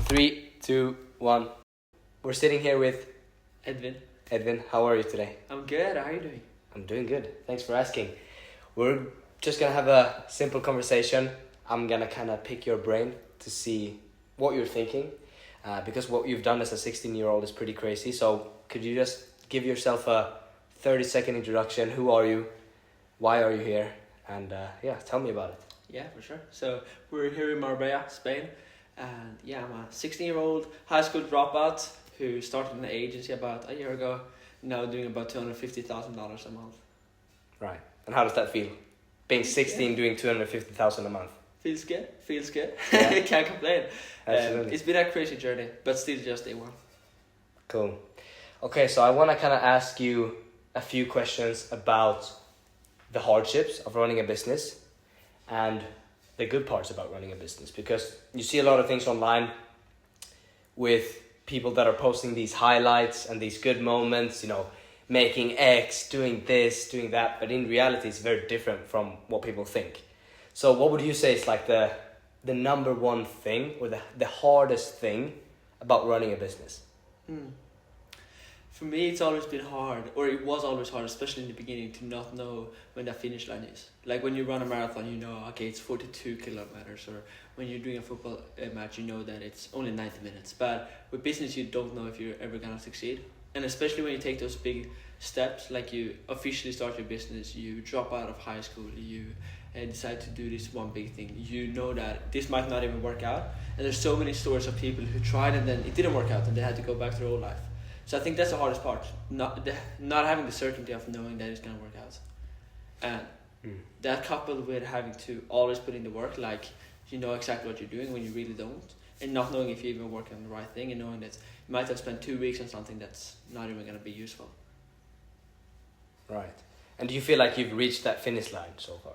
Three, two, one. We're sitting here with Edwin, Edwin. How are you today? I'm good. How are you doing? I'm doing good. Thanks for asking. We're just gonna have a simple conversation. I'm gonna kind of pick your brain to see what you're thinking, because what you've done as a 16-year-old is pretty crazy. So could you just give yourself a 30-second introduction? Who are you? Why are you here? And yeah, tell me about it. Yeah, for sure. So we're here in Marbella, Spain, and yeah, I'm a 16-year-old high school dropout who started an agency about a year ago. Now doing about $250,000 a month. Right. And how does that feel? Being 16, doing $250,000 a month. Feels good. Feels good. Yeah. Can't complain. Absolutely. It's been a crazy journey, but still just day one. Cool. Okay, so I want to kind of ask you a few questions about the hardships of running a business and the good parts about running a business, because you see a lot of things online with people that are posting these highlights and these good moments, you know, making X, doing this, doing that, but in reality it's very different from what people think. So what would you say is like the number one thing or the hardest thing about running a business? For me, it's always been hard, or it was always hard, especially in the beginning, to not know when that finish line is. Like when you run a marathon, you know, okay, it's 42 kilometers, or when you're doing a football match, you know that it's only 90 minutes. But with business, you don't know if you're ever gonna succeed. And especially when you take those big steps, like you officially start your business, you drop out of high school, you decide to do this one big thing, you know that this might not even work out. And there's so many stories of people who tried and then it didn't work out and they had to go back to their old life. So I think that's the hardest part, not having the certainty of knowing that it's going to work out. And that coupled with having to always put in the work, like you know exactly what you're doing when you really don't, and not knowing if you even work on the right thing, and knowing that you might have spent 2 weeks on something that's not even going to be useful. Right. And do you feel like you've reached that finish line so far?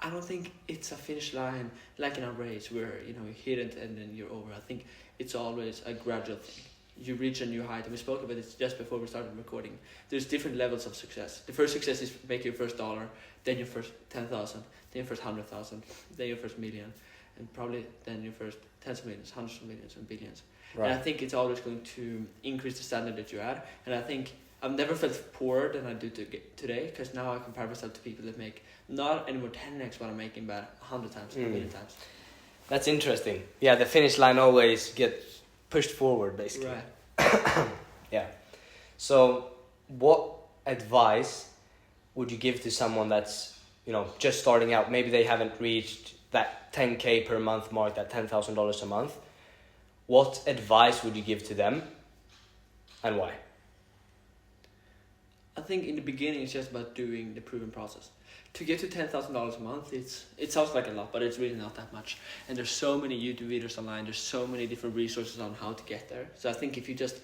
I don't think it's a finish line like in a race where you know you hit it and then you're over. I think it's always a gradual thing. You reach a new height, and we spoke about it just before we started recording. There's different levels of success. The first success is make your first dollar, then your first 10,000, then your first 100,000, then your first million, and probably then your first tens of millions, hundreds of millions, and billions. Right. And I think it's always going to increase the standard that you're at. And I think I've never felt poorer than I do today, because now I compare myself to people that make not anymore 10x what I'm making, but 100 times, a million times. That's interesting. Yeah, the finish line always gets pushed forward, basically. Right. Yeah. So what advice would you give to someone that's, you know, just starting out? Maybe they haven't reached that 10K per month mark, that $10,000 a month. What advice would you give to them and why? I think in the beginning it's just about doing the proven process. To get to $10,000 a month, it sounds like a lot, but it's really not that much. And there's so many YouTube videos online, there's so many different resources on how to get there. So I think if you just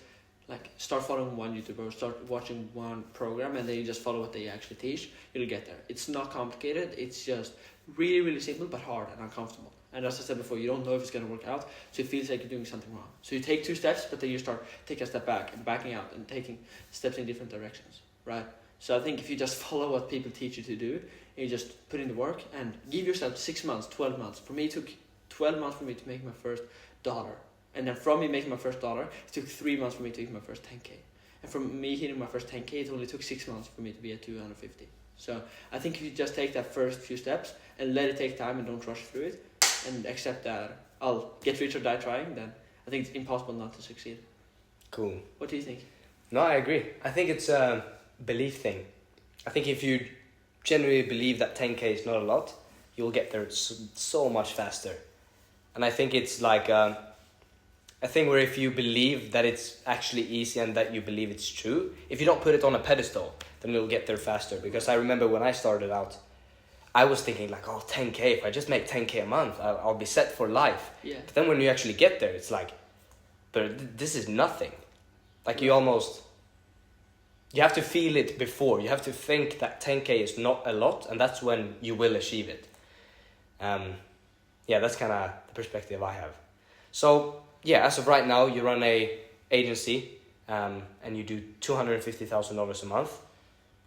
like start following one YouTuber, start watching one program, and then you just follow what they actually teach, you'll get there. It's not complicated, it's just really, really simple, but hard and uncomfortable. And as I said before, you don't know if it's going to work out, so it feels like you're doing something wrong. So you take 2 steps, but then you start taking a step back and backing out and taking steps in different directions, right? So I think if you just follow what people teach you to do, and you just put in the work and give yourself 6 months, 12 months. For me, it took 12 months for me to make my first dollar. And then from me making my first dollar, it took 3 months for me to hit my first 10K. And from me hitting my first 10K, it only took 6 months for me to be at 250. So I think if you just take that first few steps and let it take time and don't rush through it, and accept that I'll get rich or die trying, then I think it's impossible not to succeed. Cool. What do you think? No, I agree. I think it's a belief thing. I think if you genuinely believe that 10K is not a lot, you'll get there so much faster. And I think it's like a thing where if you believe that it's actually easy and that you believe it's true, if you don't put it on a pedestal, then you'll get there faster. Because I remember when I started out, I was thinking like, oh, 10K, if I just make 10K a month, I'll be set for life. Yeah. But then when you actually get there, it's like, but this is nothing. Like you have to feel it before. You have to think that 10K is not a lot, and that's when you will achieve it. Yeah, that's kind of the perspective I have. So, yeah, as of right now, you run a agency, and you do $250,000 a month.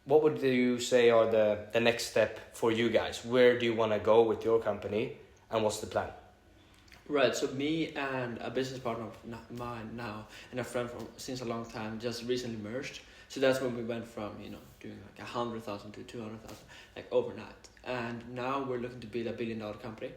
What would you say are the next step for you guys? Where do you want to go with your company, and what's the plan? Right, so me and a business partner of mine now and a friend from since a long time just recently merged. So that's when we went from, doing like 100,000 to 200,000, like overnight. And now we're looking to build a $1 billion company.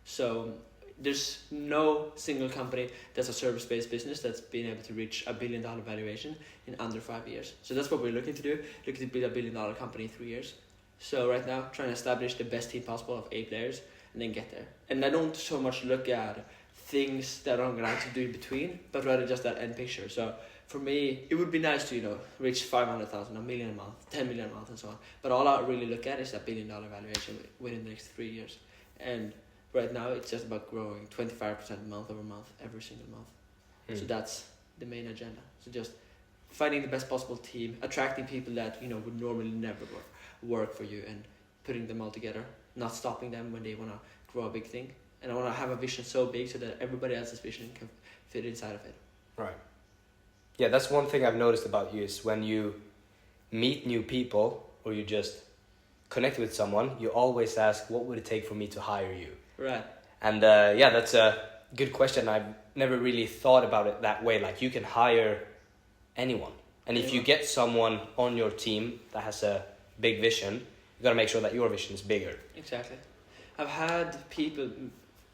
So there's no single company that's a service-based business that's been able to reach $1 billion valuation in under 5 years. So that's what we're looking to do, looking to build a $1 billion company in 3 years. So right now, trying to establish the best team possible of 8 players and then get there. And I don't so much look at things that I'm going to have to do in between, but rather just that end picture. So for me, it would be nice to, reach 500,000, $1 million a month, 10 million a month and so on. But all I really look at is that $1 billion valuation within the next 3 years. And right now, it's just about growing 25% month over month, every single month. So that's the main agenda. So just finding the best possible team, attracting people that, would normally never work for you and putting them all together, not stopping them when they want to grow a big thing. And I want to have a vision so big so that everybody else's vision can fit inside of it. Right. Yeah, that's one thing I've noticed about you is when you meet new people or you just connect with someone, you always ask, what would it take for me to hire you? Right. And that's a good question. I've never really thought about it that way. Like, you can hire anyone. And if you get someone on your team that has a big vision, you got to make sure that your vision is bigger. Exactly. I've had people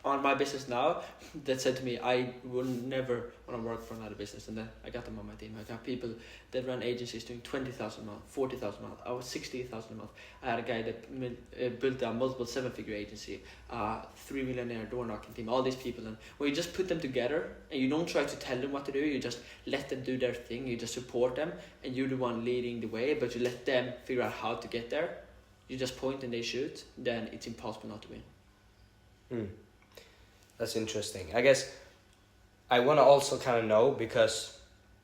on my business now that said to me, I will never want to work for another business, and then I got them on my team. I got people that run agencies doing 20,000 a month, 40,000 a month. I was 60,000 a month. I had a guy that built a multiple 7-figure agency, 3 millionaire door knocking team, all these people. And when you just put them together and you don't try to tell them what to do, you just let them do their thing, you just support them, and you're the one leading the way, but you let them figure out how to get there. You just point and they shoot, then it's impossible not to win. That's interesting. I guess I want to also kind of know, because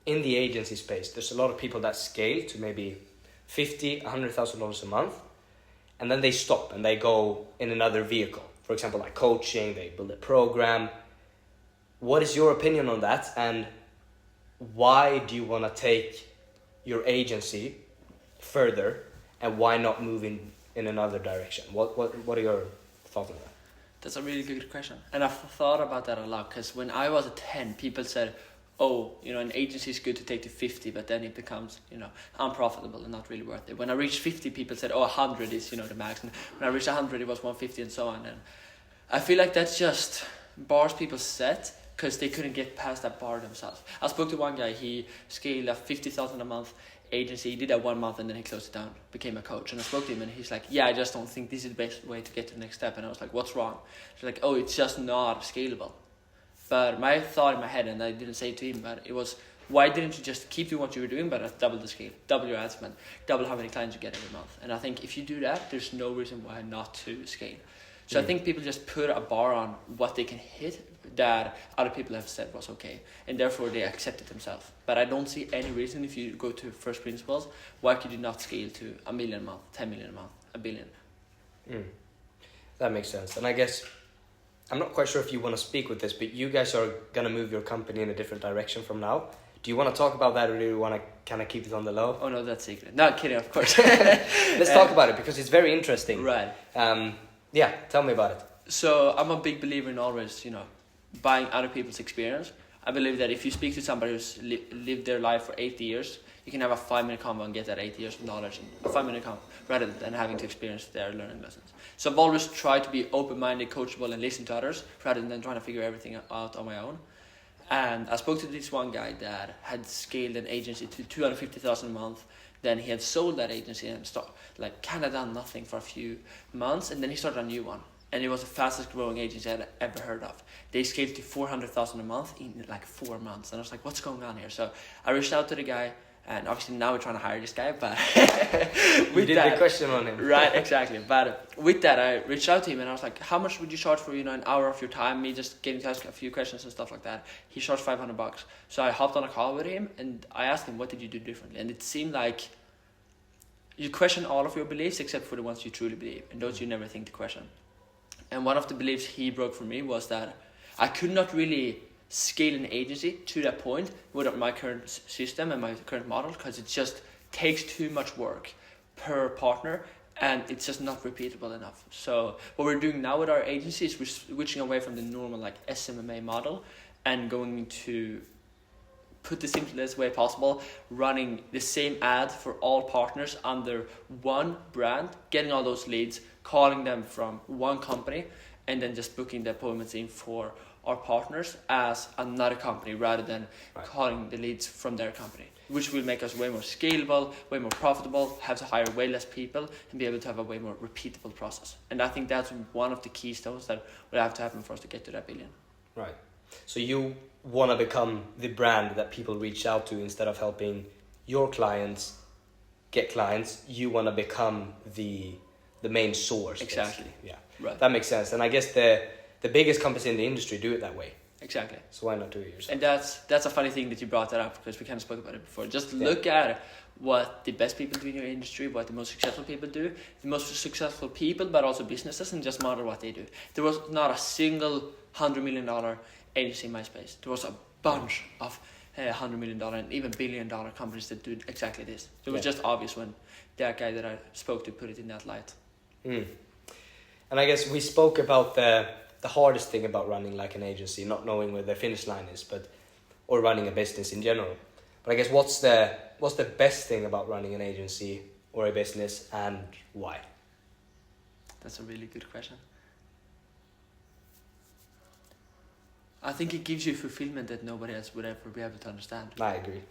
in the agency space, there's a lot of people that scale to maybe $50,000, $100,000 a month, and then they stop and they go in another vehicle. For example, like coaching, they build a program. What is your opinion on that, and why do you want to take your agency further, and why not move in another direction? What are your thoughts on that? That's a really good question. And I've thought about that a lot, because when I was at 10, people said, oh, an agency is good to take to 50, but then it becomes, unprofitable and not really worth it. When I reached 50, people said, 100 is, the max. And when I reached 100, it was 150 and so on. And I feel like that's just bars people set because they couldn't get past that bar themselves. I spoke to one guy, he scaled a 50,000 a month agency. He did that 1 month and then he closed it down, became a coach. And I spoke to him and he's like, yeah, I just don't think this is the best way to get to the next step. And I was like, what's wrong? He's like, oh, it's just not scalable. But my thought in my head, and I didn't say it to him, but it was, why didn't you just keep doing what you were doing, but double the scale, double your ad spend, double how many clients you get every month? And I think if you do that, there's no reason why not to scale. So I think people just put a bar on what they can hit that other people have said was okay, and therefore they accept it themselves. But I don't see any reason, if you go to first principles, why could you not scale to 1 million a month, 10 million a month, 1 billion? That makes sense. And I guess, I'm not quite sure if you want to speak with this, but you guys are going to move your company in a different direction from now. Do you want to talk about that, or do you want to kind of keep it on the low? Oh no, that's secret. Not kidding, of course. Let's talk about it, because it's very interesting. Right. Yeah, tell me about it. So I'm a big believer in always, buying other people's experience. I believe that if you speak to somebody who's lived their life for 8 years, you can have a 5-minute convo and get that 8 years of knowledge in a 5-minute convo, rather than having to experience their learning lessons. So I've always tried to be open-minded, coachable, and listen to others, rather than trying to figure everything out on my own. And I spoke to this one guy that had scaled an agency to 250,000 a month. Then he had sold that agency and kind of done nothing for a few months, and then he started a new one. And it was the fastest growing agency I'd ever heard of. They scaled to 400,000 a month in 4 months. And I was like, what's going on here? So I reached out to the guy, and obviously now we're trying to hire this guy, but we did the question on him. Right, exactly. But with that, I reached out to him and I was like, how much would you charge for, an hour of your time, me just getting to ask a few questions and stuff like that? He charged $500. So I hopped on a call with him and I asked him, what did you do differently? And it seemed like you question all of your beliefs except for the ones you truly believe, and those you never think to question. And one of the beliefs he broke for me was that I could not really scale an agency to that point with my current system and my current model, because it just takes too much work per partner and it's just not repeatable enough. So what we're doing now with our agency is we're switching away from the normal like SMMA model and going into, put the simplest way possible, running the same ad for all partners under one brand, getting all those leads, calling them from one company, and then just booking the appointments in for our partners as another company rather than calling the leads from their company, which will make us way more scalable, way more profitable, have to hire way less people, and be able to have a way more repeatable process. And I think that's one of the keystones that will have to happen for us to get to that billion. Right. So you want to become the brand that people reach out to instead of helping your clients get clients. You want to become the main source. Exactly. Basically. Yeah. Right. That makes sense. And I guess the biggest companies in the industry do it that way. Exactly. So why not do it yourself? And that's a funny thing that you brought that up, because we kind of spoke about it before. Just look at what the best people do in your industry, what the most successful people do, the most successful people, but also businesses, and just model what they do. There was not a single $100 million agency in my space. There was a bunch of $100 million and even $1 billion companies that do exactly this. It was just obvious when that guy that I spoke to put it in that light. Mm. And I guess we spoke about the hardest thing about running like an agency, not knowing where the finish line is, or running a business in general. But I guess what's the best thing about running an agency or a business, and why? That's a really good question. I think it gives you fulfillment that nobody else would ever be able to understand. I agree.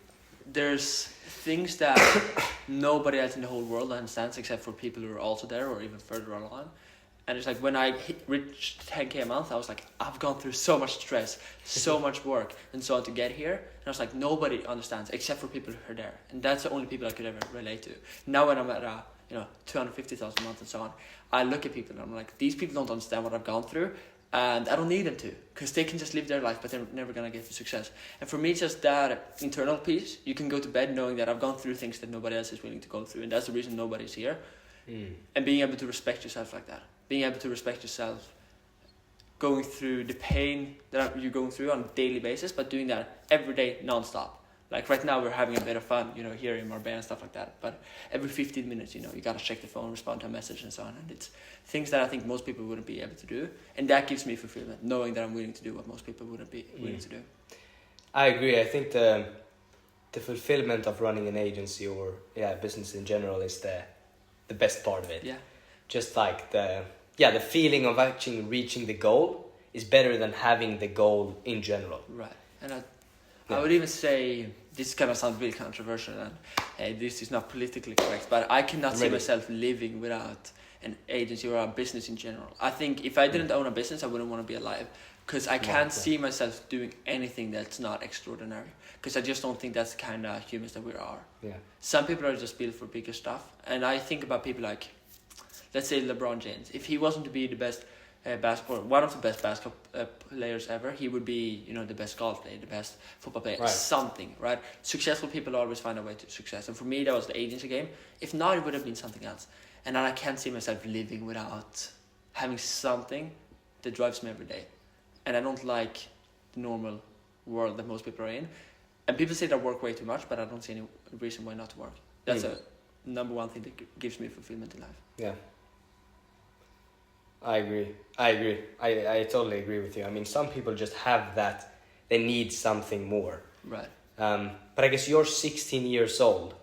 There's things that nobody else in the whole world understands except for people who are also there or even further along. And it's like when I reached 10K a month, I was like, I've gone through so much stress, so much work, and so on to get here. And I was like, nobody understands except for people who are there. And that's the only people I could ever relate to. Now when I'm at 250,000 a month and so on, I look at people and I'm like, these people don't understand what I've gone through. And I don't need them to, because they can just live their life, but they're never going to get to success. And for me, it's just that internal piece. You can go to bed knowing that I've gone through things that nobody else is willing to go through. And that's the reason nobody's here. And being able to respect yourself like that. Being able to respect yourself, going through the pain that you're going through on a daily basis, but doing that every day, non-stop. Like right now, we're having a bit of fun, here in Marbella and stuff like that. But every 15 minutes, you got to check the phone, respond to a message and so on. And it's things that I think most people wouldn't be able to do. And that gives me fulfillment, knowing that I'm willing to do what most people wouldn't be willing to do. I agree. I think the fulfillment of running an agency or business in general is the best part of it. Yeah. Just like the feeling of actually reaching the goal is better than having the goal in general. Right. And I would even say, this kind of sounds really controversial, and this is not politically correct, but I cannot see myself living without an agency or a business in general. I think if I didn't own a business, I wouldn't want to be alive, because I can't see myself doing anything that's not extraordinary, because I just don't think that's the kind of humans that we are. Yeah. Some people are just built for bigger stuff, and I think about people like, let's say LeBron James. If he wasn't to be the best one of the best basketball players ever, he would be, the best golf player, the best football player, something, right? Successful people always find a way to success. And for me, that was the agency game. If not, it would have been something else. And I can't see myself living without having something that drives me every day. And I don't like the normal world that most people are in. And people say that I work way too much, but I don't see any reason why not to work. That's a number one thing that gives me fulfillment in life. Yeah. I agree. I totally agree with you. I mean, some people just have that. They need something more. Right. But I guess you're 16 years old.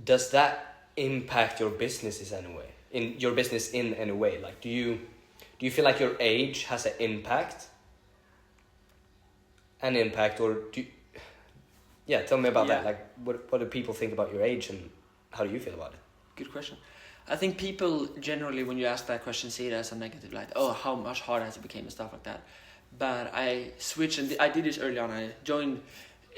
Does that impact your businesses anyway? In your business in any way? Like, do you feel like your age has an impact? Or do? Tell me about that. Like, what do people think about your age, and how do you feel about it? Good question. I think people generally, when you ask that question, see it as a negative light. Oh, how much harder has it become and stuff like that. But I switched, and I did this early on. I joined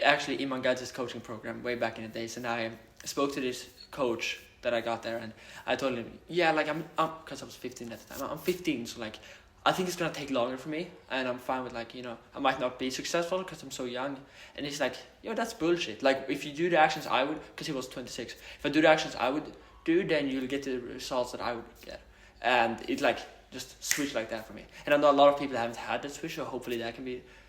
actually Iman Gadzhi's coaching program way back in the days, and I spoke to this coach that I got there, and I told him, I'm because I was 15 at the time. I'm 15, so I think it's gonna take longer for me, and I'm fine with I might not be successful because I'm so young. And he's like, that's bullshit. Like, if you do the actions I would, because he was 26, if I do the actions I would do, then you'll get the results that I would get. And it just switch like that for me. And I know a lot of people haven't had that switch, so hopefully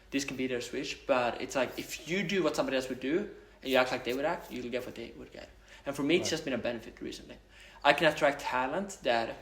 this can be their switch. But it's like, if you do what somebody else would do and you act like they would act, you'll get what they would get. And for me, it's just been a benefit recently. I can attract talent that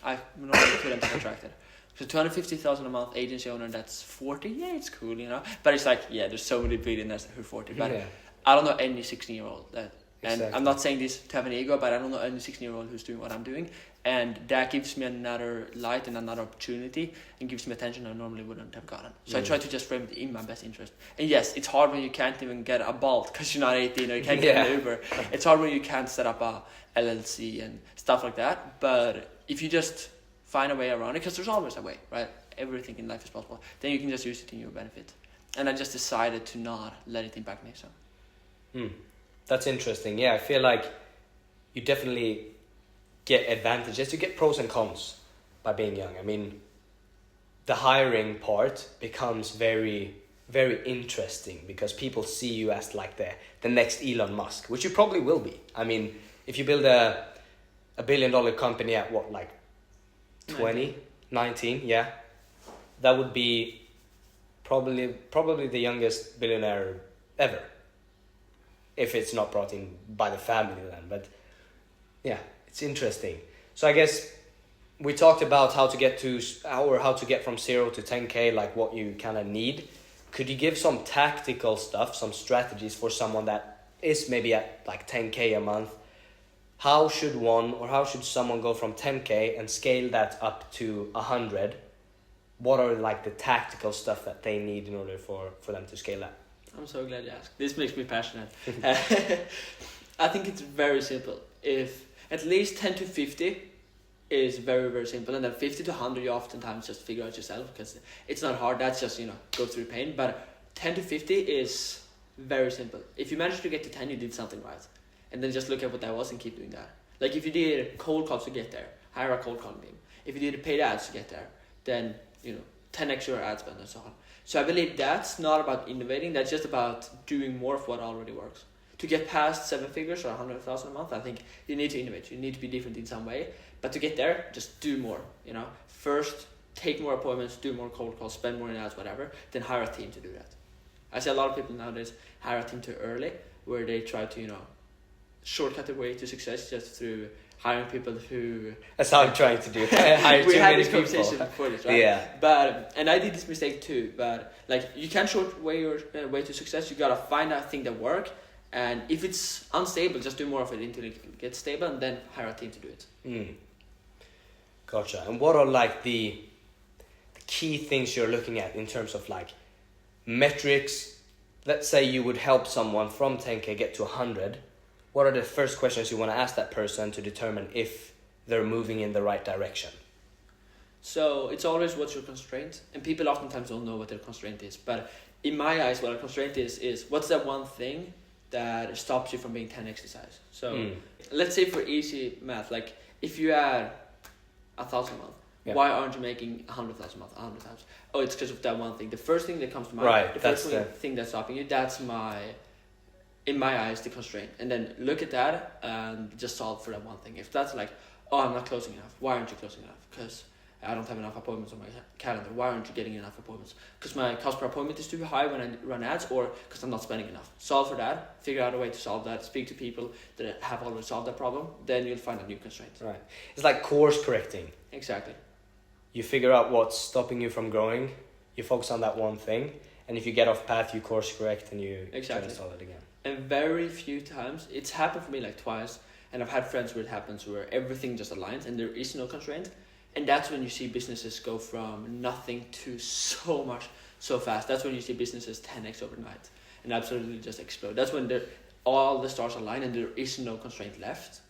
I normally couldn't have attracted. So 250,000 a month agency owner that's 40, yeah, it's cool, you know. But it's like, yeah, there's so many billionaires who are 40. But I don't know any 16-year-old that. And I'm not saying this to have an ego, but I don't know any 16-year-old who's doing what I'm doing. And that gives me another light and another opportunity and gives me attention I normally wouldn't have gotten. So I try to just frame it in my best interest. And yes, it's hard when you can't even get a Bolt because you're not 18 or you can't get an Uber. It's hard when you can't set up a LLC and stuff like that. But if you just find a way around it, because there's always a way, right? Everything in life is possible. Then you can just use it in your benefit. And I just decided to not let it impact me. So. That's interesting. Yeah, I feel like you definitely get advantages. You get pros and cons by being young. I mean, the hiring part becomes very, very interesting because people see you as like the next Elon Musk, which you probably will be. I mean, if you build a $1 billion company at what, like 20, 19, yeah, that would be probably the youngest billionaire ever. If it's not brought in by the family then. But yeah, it's interesting. So I guess we talked about how to get from 0 to 10K, like what you kind of need. Could you give some tactical stuff, some strategies for someone that is maybe at like 10K a month? How should someone go from 10K and scale that up to 100? What are like the tactical stuff that they need in order for them to scale that? I'm so glad you asked. This makes me passionate. I think it's very simple. If at least 10 to 50 is very, very simple. And then 50 to 100 you oftentimes just figure out yourself because it's not hard. That's just, go through pain. But 10 to 50 is very simple. If you manage to get to 10, you did something right. And then just look at what that was and keep doing that. Like if you did cold calls to get there, hire a cold calling team. If you did paid ads to get there, then, 10x your ad spend and so on. So I believe that's not about innovating. That's just about doing more of what already works. To get past 7 figures or 100,000 a month, I think you need to innovate. You need to be different in some way. But to get there, just do more. First take more appointments, do more cold calls, spend more in ads, whatever. Then hire a team to do that. I see a lot of people nowadays hire a team too early, where they try to shortcut the way to success just through hiring people who... That's how I'm trying to do. Hire we too had many this people. conversation before this, right? Yeah. And I did this mistake too, but you can't short way your way to success. You gotta find that thing that works, and if it's unstable, just do more of it until it gets stable, and then hire a team to do it. Gotcha. And what are like the key things you're looking at in terms of like metrics? Let's say you would help someone from 10K get to 100. What are the first questions you want to ask that person to determine if they're moving in the right direction? So it's always what's your constraint, and people oftentimes don't know what their constraint is. But in my eyes, what a constraint is what's that one thing that stops you from being 10x the size. So let's say for easy math, like if you add 1,000 a month, why aren't you making 100,000 a month, 100,000? Oh, it's because of that one thing. The first thing that comes to mind, right, the first thing that's stopping you, that's in my eyes, the constraint. And then look at that and just solve for that one thing. If that's like, oh, I'm not closing enough. Why aren't you closing enough? Because I don't have enough appointments on my calendar. Why aren't you getting enough appointments? Because my cost per appointment is too high when I run ads, or because I'm not spending enough. Solve for that. Figure out a way to solve that. Speak to people that have already solved that problem. Then you'll find a new constraint. Right. It's like course correcting. Exactly. You figure out what's stopping you from growing. You focus on that one thing. And if you get off path, you course correct and you try to solve it again. And very few times, it's happened for me like twice, and I've had friends where it happens where everything just aligns and there is no constraint. And that's when you see businesses go from nothing to so much so fast. That's when you see businesses 10x overnight and absolutely just explode. That's when all the stars align and there is no constraint left.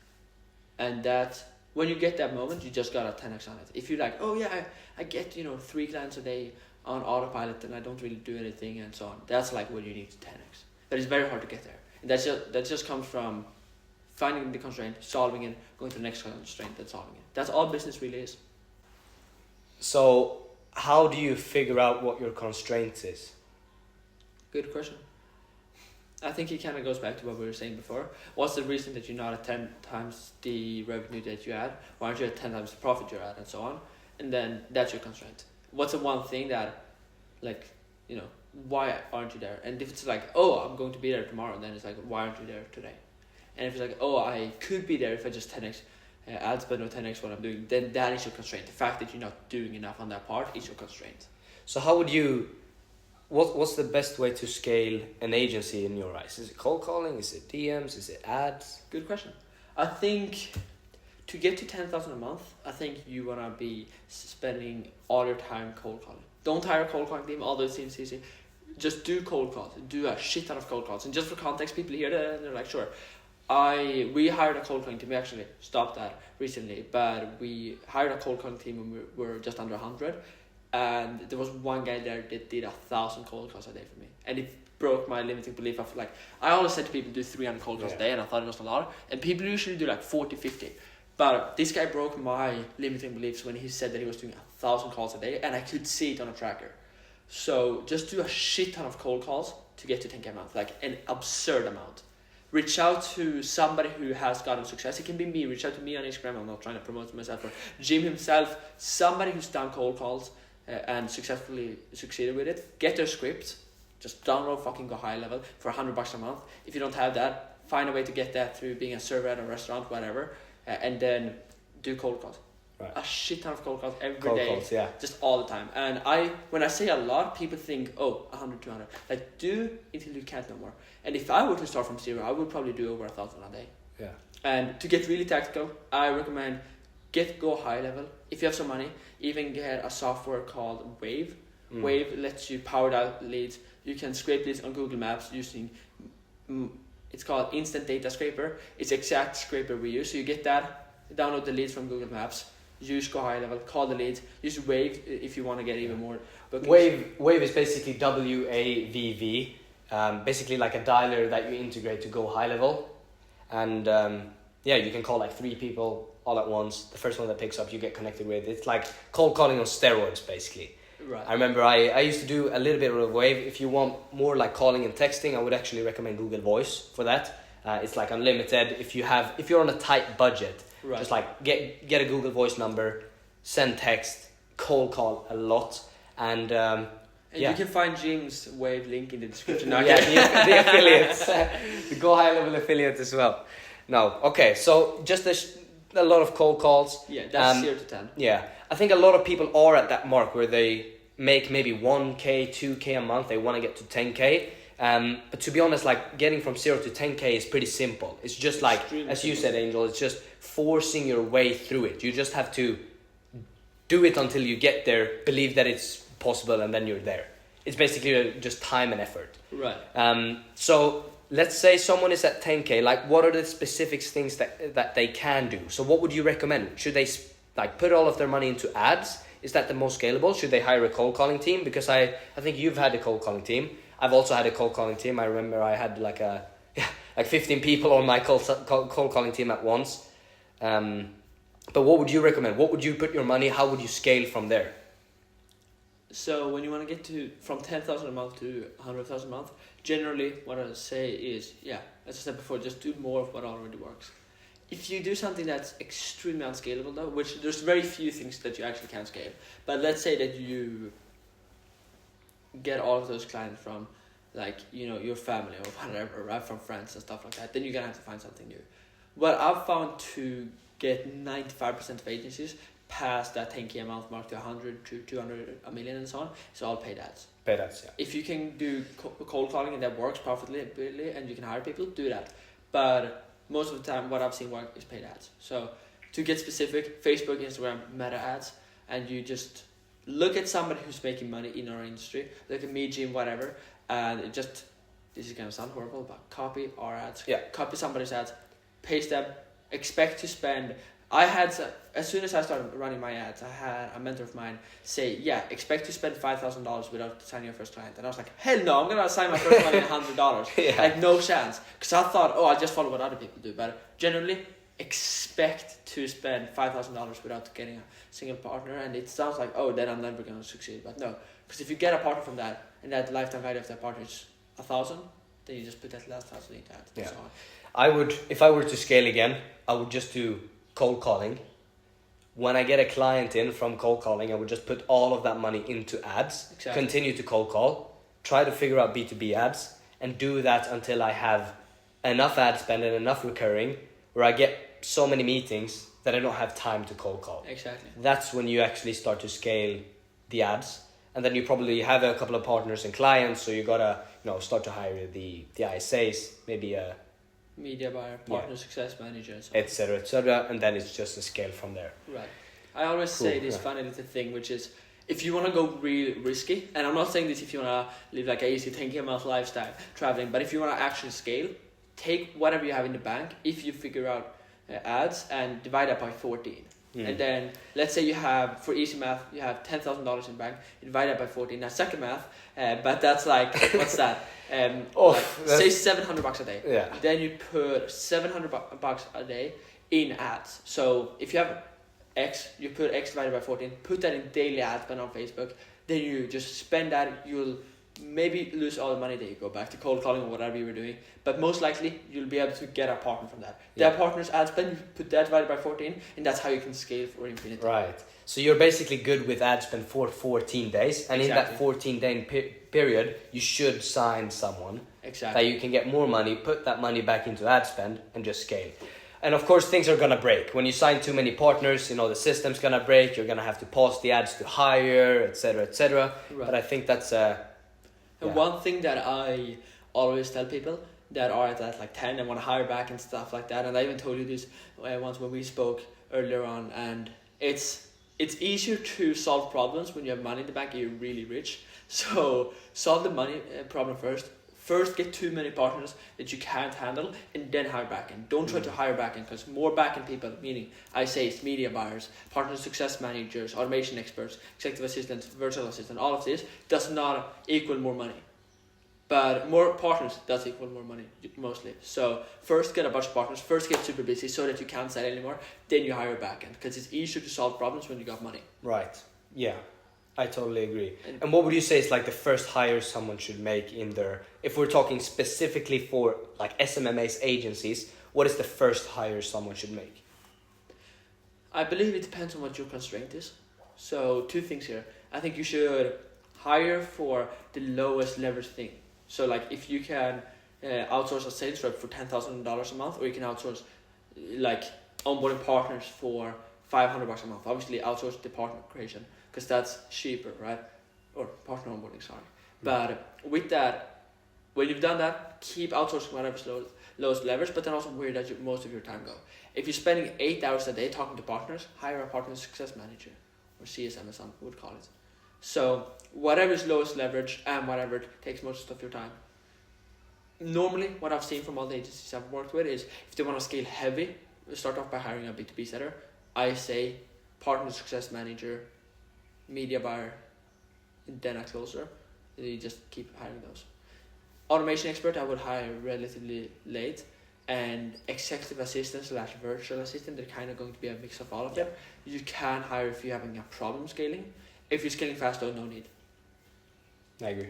And that when you get that moment, you just got a 10x on it. If you're like, oh yeah, I get 3 clients a day on autopilot and I don't really do anything and so on, that's like when you need to 10x. But it's very hard to get there. And that just comes from finding the constraint, solving it, going to the next constraint, then solving it. That's all business really is. So how do you figure out what your constraint is? Good question. I think it kind of goes back to what we were saying before. What's the reason that you're not at 10 times the revenue that you had? Why aren't you at 10 times the profit you're at, and so on? And then that's your constraint. What's the one thing that, why aren't you there? And if it's like, oh, I'm going to be there tomorrow, then it's like, why aren't you there today? And if it's like, oh, I could be there if I just 10x ads, but no 10x what I'm doing, then that is your constraint. The fact that you're not doing enough on that part is your constraint. So how would you, what's the best way to scale an agency in your eyes? Is it cold calling? Is it DMs? Is it ads? Good question. I think to get to 10,000 a month, I think you want to be spending all your time cold calling. Don't hire a cold calling team, although it seems easy. Just do cold calls. Do a shit ton of cold calls. And just for context, people hear that and they're like, sure. We hired a cold calling team. We actually stopped that recently, but we hired a cold calling team when we were just under 100. And there was one guy there that did 1,000 cold calls a day for me. And it broke my limiting belief of like, I always said to people do 300 cold calls a day, and I thought it was a lot. And people usually do like 40, 50. But this guy broke my limiting beliefs when he said that he was doing 1,000 calls a day, and I could see it on a tracker. So just do a shit ton of cold calls to get to 10K a month, like an absurd amount. Reach out to somebody who has gotten success. It can be me. Reach out to me on Instagram. I'm not trying to promote myself. Or Jim himself. Somebody who's done cold calls and successfully succeeded with it. Get their script. Just download fucking Go High Level for $100 a month. If you don't have that, find a way to get that through being a server at a restaurant, whatever. And then do cold calls. Right. A shit ton of cold calls every Cold day, calls, yeah. just all the time. And when I say a lot, people think, oh, 100, 200. Like, do until you can't no more. And if I were to start from zero, I would probably do over 1,000 a day. Yeah. And to get really tactical, I recommend Go High Level. If you have some money, even get a software called Wave. Wave lets you power out leads. You can scrape leads on Google Maps using, it's called Instant Data Scraper. It's the exact scraper we use. So you get that, download the leads from Google Maps, use Go High Level, call the leads, use Wave if you want to get even more bookings. Wave is basically WAVV, basically like a dialer that you integrate to Go High Level. And you can call like 3 people all at once. The first one that picks up you get connected with. It's like cold calling on steroids basically. Right. I remember I used to do a little bit of Wave. If you want more like calling and texting, I would actually recommend Google Voice for that. It's like unlimited. If you're on a tight budget, Right. just like get a Google Voice number, send text, cold call a lot, and you can find Jim's Wave link in the description. the affiliates, the Go High Level affiliate as well. No, okay, so just a lot of cold calls. Yeah, that's 0 to 10. Yeah, I think a lot of people are at that mark where they make maybe 1K, 2K a month. They want to get to 10K. But to be honest, like getting from 0 to 10K is pretty simple. It's just like, Extremely as you simple. said, Angel, it's just forcing your way through it. You just have to do it until you get there, believe that it's possible, and then you're there. It's basically just time and effort. Right. So let's say someone is at 10K, like what are the specific things that they can do? So what would you recommend? Should they like put all of their money into ads? Is that the most scalable? Should they hire a cold calling team? Because I think you've had a cold calling team. I've also had a cold calling team. I remember I had like 15 people on my cold calling team at once. But what would you recommend? What would you put your money? How would you scale from there? So when you want to get from 10,000 a month to 100,000 a month, generally what I say is, as I said before, just do more of what already works. If you do something that's extremely unscalable though, which there's very few things that you actually can scale, but let's say that you get all of those clients from like, your family or whatever, right, from friends and stuff like that, then you're gonna have to find something new. What I've found to get 95% of agencies past that 10K a month mark to 100 to 200, a million and so on, it's all paid ads. Paid ads, yeah. If you can do cold calling and that works profitably and you can hire people, do that. But most of the time what I've seen work is paid ads. So to get specific, Facebook, Instagram, Meta ads, and you just look at somebody who's making money in our industry, look at me, Jim, whatever, and this is going to sound horrible, but copy our ads, copy somebody's ads, paste them, expect to spend. As soon as I started running my ads, I had a mentor of mine say, expect to spend $5,000 without signing your first client. And I was like, hell no, I'm going to sign my first client $100. Like, no chance. Because I thought, I just follow what other people do. But generally, expect to spend $5,000 without getting a single partner. And it sounds like, then I'm never going to succeed. But no, because if you get a partner from that, and that lifetime value of that partner is 1,000, then you just put that last 1,000 into ads. Yeah. And so on. I would, if I were to scale again, I would just do cold calling. When I get a client in from cold calling, I would just put all of that money into ads, continue to cold call, try to figure out B2B ads, and do that until I have enough ad spend and enough recurring where I get so many meetings that I don't have time to cold call. Exactly. That's when you actually start to scale the ads. And then you probably have a couple of partners and clients, so you gotta, start to hire the ISAs, maybe a media buyer, partner success managers, etc., and then it's just a scale from there. Right. I always say this funny little thing, which is, if you want to go real risky, and I'm not saying this if you want to live like a easy 10K a month lifestyle traveling, but if you want to actually scale, take whatever you have in the bank, if you figure out ads, and divide that by 14. And then let's say you have, for easy math, you have $10,000 in bank, divide that by 14. Now second math, but that's like, what's that? Say $700 a day. Yeah. Then you put $700 a day in ads. So if you have X, you put X divided by 14, put that in daily ad spend on Facebook, then you just spend that, you'll maybe lose all the money that you go back to cold calling or whatever you were doing, but most likely you'll be able to get a partner from that. Yeah. That partner's ad spend, you put that divided by 14, and that's how you can scale for infinity. Right. So you're basically good with ad spend for 14 days, and in that 14-day period, you should sign someone that you can get more money, put that money back into ad spend, and just scale. And of course, things are gonna break. When you sign too many partners, the system's gonna break, you're gonna have to pause the ads to hire, etc., etc. Right. But I think that's And one thing that I always tell people that are at that like 10 and want to hire back and stuff like that, and I even told you this once when we spoke earlier on, and it's easier to solve problems when you have money in the bank and you're really rich. So solve the money problem first. First, get too many partners that you can't handle, and then hire back-end. Don't try to hire back-end, because more back-end people, meaning ISAs, media buyers, partner success managers, automation experts, executive assistants, virtual assistant, all of this does not equal more money. But more partners does equal more money, mostly. So first get a bunch of partners, first get super busy so that you can't sell anymore, then you hire back-end, because it's easier to solve problems when you got money. right. Yeah. I totally agree. And what would you say is like the first hire someone should make in their, if we're talking specifically for like SMMA's agencies, what is the first hire someone should make? I believe it depends on what your constraint is. So 2 things here. I think you should hire for the lowest leverage thing. So like if you can outsource a sales rep for $10,000 a month, or you can outsource like onboarding partners for $500 a month. Obviously outsource the partner creation, because that's cheaper, right? Or partner onboarding, sorry. But with that, when you've done that, keep outsourcing whatever's lowest leverage, but then also where does most of your time go? If you're spending 8 hours a day talking to partners, hire a partner success manager, or CSM as some would call it. So whatever is lowest leverage and whatever takes most of your time. Normally, what I've seen from all the agencies I've worked with is, if they want to scale heavy, start off by hiring a B2B setter. I say partner success manager, media buyer, and then a closer. You just keep hiring those. Automation expert I would hire relatively late, and executive assistant / virtual assistant, they're kind of going to be a mix of all of them. You can hire if you're having a problem scaling. If you're scaling fast, no need. I agree.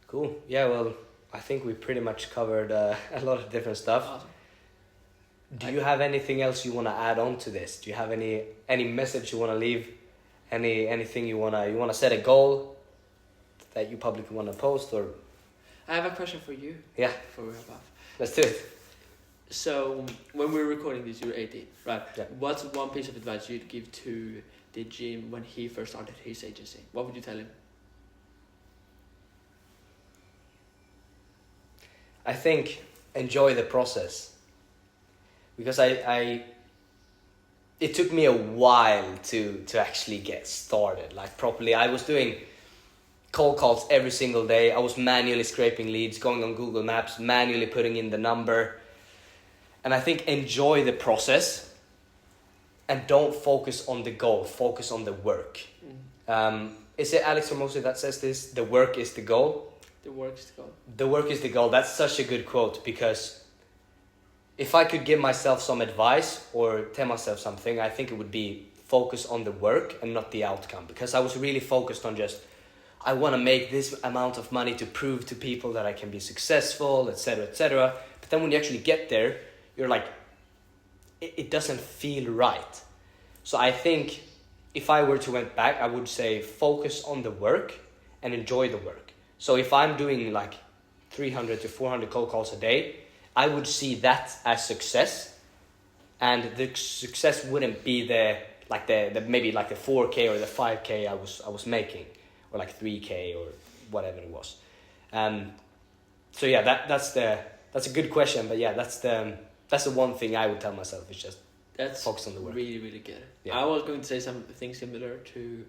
Cool. Yeah, well, I think we pretty much covered a lot of different stuff. Awesome. Do you have anything else you want to add on to this? Do you have any message you want to leave? Anything you wanna set a goal that you publicly want to post, or? I have a question for you. Yeah. Before we wrap up. Let's do it. So when we're recording this, you're 18, right? Yeah. What's one piece of advice you'd give to the Jim when he first started his agency? What would you tell him? I think enjoy the process, because it took me a while to actually get started, like properly. I was doing cold calls every single day. I was manually scraping leads, going on Google Maps, manually putting in the number. And I think enjoy the process and don't focus on the goal, focus on the work. Is it Alex Hormozi that says this? The work is the goal. The work is the goal. The work is the goal. That's such a good quote, because if I could give myself some advice or tell myself something, I think it would be focus on the work and not the outcome, because I was really focused on just, I want to make this amount of money to prove to people that I can be successful, etc., etc. But then when you actually get there, you're like, it doesn't feel right. So I think if I were to went back, I would say focus on the work and enjoy the work. So if I'm doing like 300 to 400 cold calls a day, I would see that as success, and the success wouldn't be the maybe like the 4K or the 5K I was making, or like 3K or whatever it was. So yeah, that's a good question, but yeah, that's the one thing I would tell myself, is just focus on the work. Really, really good. Yeah. I was going to say something similar to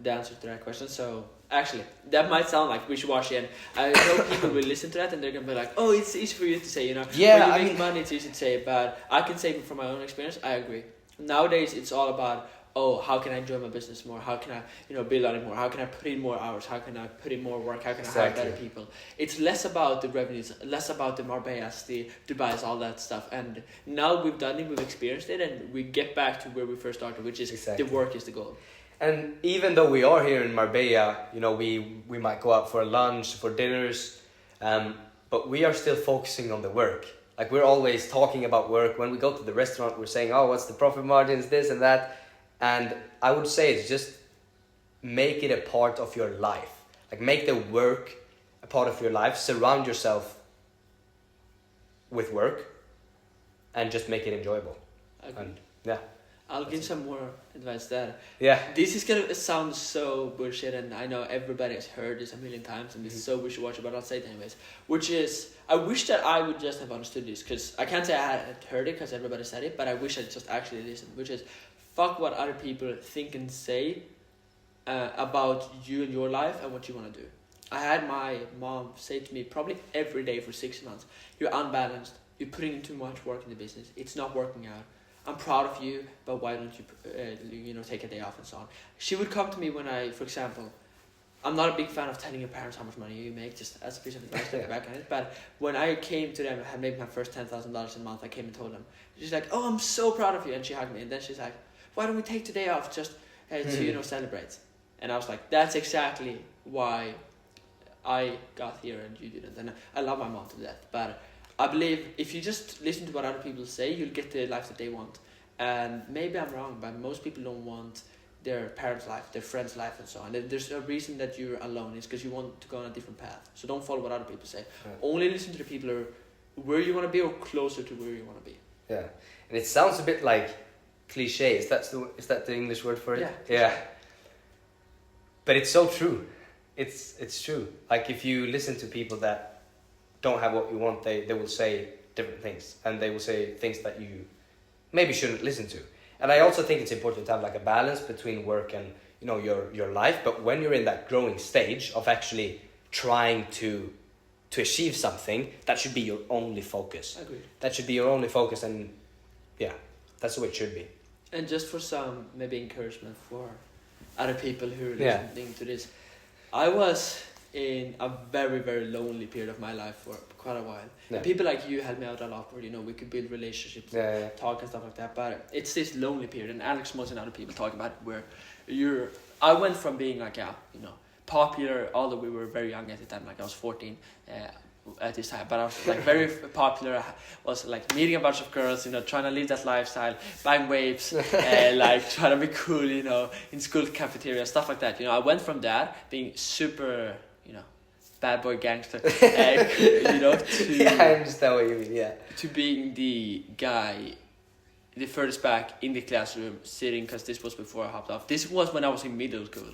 the answer to that question. So actually, that might sound like wishy-washy, and I know people will listen to that and they're gonna be like, "Oh, it's easy for you to say, you know, Yeah, when you make money, it's easy to say." But I can say from my own experience, I agree. Nowadays, it's all about, oh, how can I enjoy my business more? How can I, build on it more? How can I put in more hours? How can I put in more work? How can I hire better people? It's less about the revenues, less about the Marbellas, the Dubais, all that stuff. And now we've done it, we've experienced it, and we get back to where we first started, which is the work is the goal. And even though we are here in Marbella, we might go out for lunch, for dinners, but we are still focusing on the work. Like, we're always talking about work. When we go to the restaurant, we're saying, oh, what's the profit margins, this and that. And I would say it's just make it a part of your life. Like, make the work a part of your life. Surround yourself with work and just make it enjoyable. Okay. And yeah. I'll give some more advice there. Yeah. This is gonna sound so bullshit, and I know everybody has heard this a million times, and this is so wishy-washy, but I'll say it anyways. Which is, I wish that I would just have understood this, because I can't say I had heard it because everybody said it, but I wish I just actually listened. Which is, fuck what other people think and say about you and your life and what you want to do. I had my mom say to me probably every day for 6 months, "You're unbalanced. You're putting in too much work in the business. It's not working out. I'm proud of you, but why don't you, take a day off," and so on. She would come to me when for example, I'm not a big fan of telling your parents how much money you make, just as a piece of advice, take back on it. But when I came to them, I had made my first $10,000 a month. I came and told them. She's like, "Oh, I'm so proud of you," and she hugged me. And then she's like, "Why don't we take today off just to celebrate?" And I was like, that's exactly why I got here and you didn't. And I love my mom to death, but I believe if you just listen to what other people say, you'll get the life that they want. And maybe I'm wrong, but most people don't want their parents' life, their friends' life, and so on. And there's a reason that you're alone. It's because you want to go on a different path. So don't follow what other people say. Yeah. Only listen to the people who are where you want to be or closer to where you want to be. Yeah, and it sounds a bit like cliche. Is that the English word for it? Yeah. But it's so true. It's true. Like, if you listen to people that don't have what you want, they will say different things, and they will say things that you maybe shouldn't listen to. And I also think it's important to have like a balance between work and your life. But when you're in that growing stage of actually trying to achieve something, that should be your only focus. Agreed. That should be your only focus, and yeah, that's the way it should be. And just for some maybe encouragement for other people who are listening to this, I was in a very, very lonely period of my life for quite a while. Yeah. And people like you helped me out a lot where, we could build relationships, talk and stuff like that. But it's this lonely period, and Alex Moss and other people talking about it, where I went from being like popular, although we were very young at the time, like I was 14 at this time, but I was like very popular. I was like meeting a bunch of girls, trying to live that lifestyle, buying waves, like trying to be cool, in school cafeteria, stuff like that. I went from that being super, bad boy gangster, to I understand what you mean. To being the guy, the furthest back in the classroom, sitting, because this was before I hopped off. This was when I was in middle school.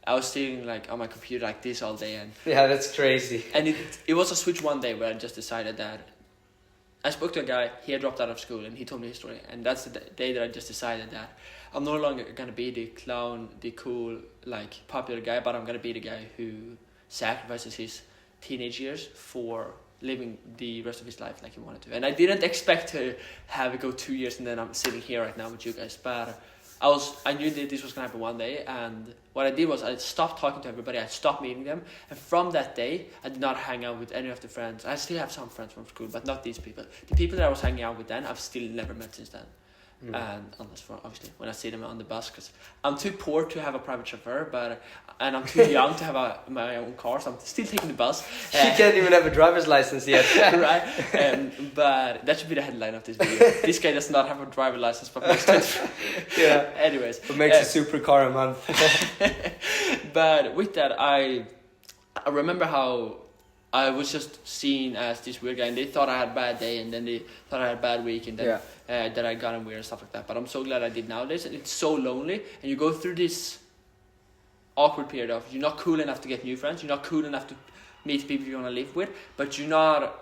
I was sitting like on my computer like this all day, and that's crazy. And it was a switch one day where I just decided that I spoke to a guy. He had dropped out of school, and he told me his story. And that's the day that I just decided that I'm no longer gonna be the clown, the cool, like popular guy, but I'm gonna be the guy who sacrifices his teenage years for living the rest of his life like he wanted to. And I didn't expect to have it go 2 years and then I'm sitting here right now with you guys, but I knew that this was gonna happen one day, and what I did was I stopped talking to everybody. I stopped meeting them, and from that day I did not hang out with any of the friends. I still have some friends from school, but not these people. The people that I was hanging out with then, I've still never met since then. And unless for obviously when I see them on the bus, because I'm too poor to have a private chauffeur, and I'm too young to have my own car, so I'm still taking the bus. You can't even have a driver's license yet. Right? But that should be the headline of this video. This guy does not have a driver's license, but makes anyways, but makes a supercar a month. But with that, I remember how I was just seen as this weird guy, and they thought I had a bad day, and then they thought I had a bad week, and then that I got weird and stuff like that. But I'm so glad I did nowadays, and it's so lonely, and you go through this awkward period of you're not cool enough to get new friends, you're not cool enough to meet people you want to live with, but you're not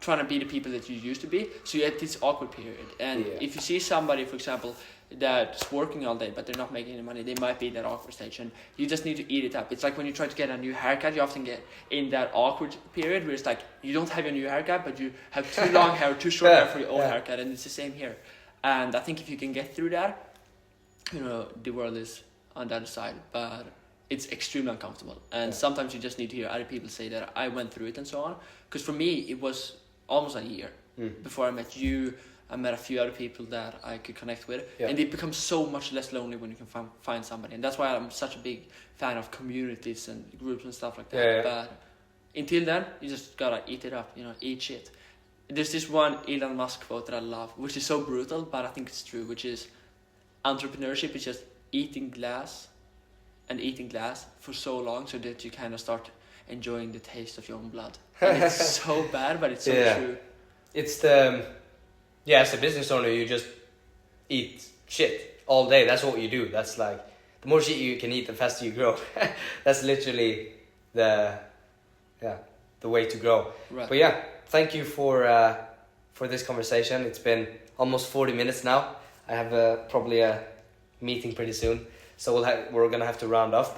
trying to be the people that you used to be, so you have this awkward period. And if you see somebody, for example, that's working all day but they're not making any money, they might be in that awkward stage, and you just need to eat it up. It's like when you try to get a new haircut, you often get in that awkward period where it's like you don't have your new haircut, but you have too long hair, too short hair for your old haircut, and it's the same here. And I think if you can get through that, you know, the world is on the other side, but it's extremely uncomfortable, and sometimes you just need to hear other people say that I went through it and so on. Because for me, it was almost a year before I met you. I met a few other people that I could connect with, and it becomes so much less lonely when you can find somebody. And that's why I'm such a big fan of communities and groups and stuff like that. But until then, you just gotta eat it up, you know, eat shit. There's this one Elon Musk quote that I love, which is so brutal, but I think it's true, which is entrepreneurship is just eating glass and eating glass for so long so that you kind of start enjoying the taste of your own blood. And it's so bad, but it's so true. It's the as a business owner, you just eat shit all day. That's what you do. That's like the more shit you can eat, the faster you grow. That's literally the way to grow. Right. But thank you for this conversation. It's been almost 40 minutes now. I have probably a meeting pretty soon, so we're gonna have to round off.